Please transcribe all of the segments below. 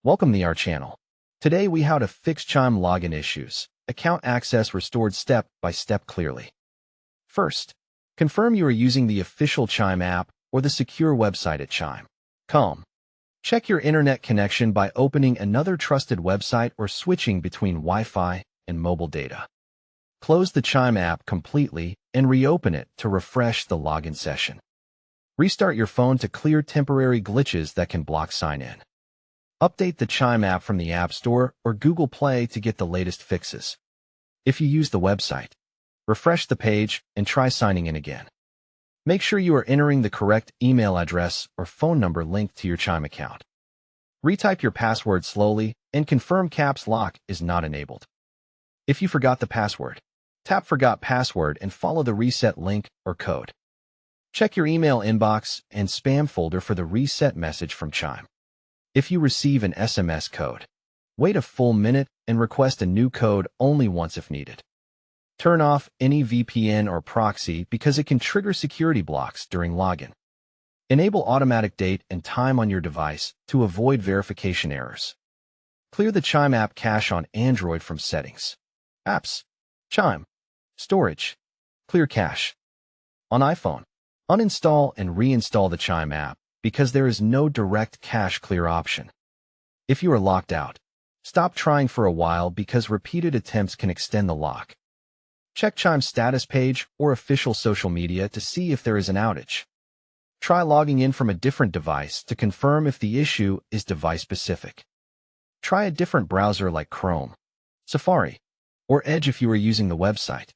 Welcome to our channel. Today we how to fix Chime login issues, account access restored step by step clearly. First, confirm you are using the official Chime app or the secure website at Chime.com. Check your internet connection by opening another trusted website or switching between Wi-Fi and mobile data. Close the Chime app completely and reopen it to refresh the login session. Restart your phone to clear temporary glitches that can block sign-in. Update the Chime app from the App Store or Google Play to get the latest fixes. If you use the website, refresh the page and try signing in again. Make sure you are entering the correct email address or phone number linked to your Chime account. Retype your password slowly and confirm caps lock is not enabled. If you forgot the password, tap Forgot Password and follow the reset link or code. Check your email inbox and spam folder for the reset message from Chime. If you receive an SMS code, wait a full minute and request a new code only once if needed. Turn off any VPN or proxy because it can trigger security blocks during login. Enable automatic date and time on your device to avoid verification errors. Clear the Chime app cache on Android from Settings. Apps, Chime, Storage, Clear cache. On iPhone, uninstall and reinstall the Chime app because there is no direct cache clear option. If you are locked out, stop trying for a while because repeated attempts can extend the lock. Check Chime's status page or official social media to see if there is an outage. Try logging in from a different device to confirm if the issue is device-specific. Try a different browser like Chrome, Safari, or Edge if you are using the website.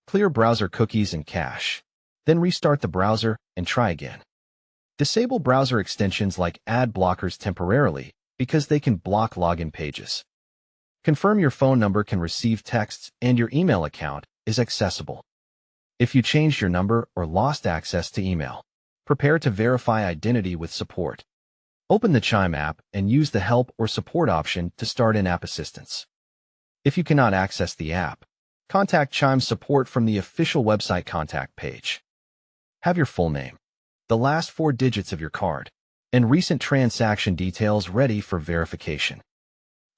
Clear browser cookies and cache. Then restart the browser and try again. Disable browser extensions like ad blockers temporarily because they can block login pages. Confirm your phone number can receive texts and your email account is accessible. If you changed your number or lost access to email, prepare to verify identity with support. Open the Chime app and use the Help or Support option to start in-app assistance. If you cannot access the app, contact Chime support from the official website contact page. Have your full name, the last 4 digits of your card, and recent transaction details ready for verification.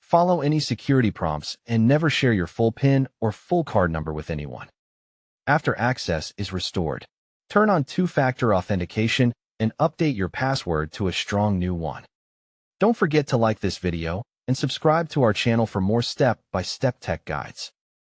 Follow any security prompts and never share your full PIN or full card number with anyone. After access is restored, turn on 2-factor authentication and update your password to a strong new one. Don't forget to like this video and subscribe to our channel for more step-by-step tech guides.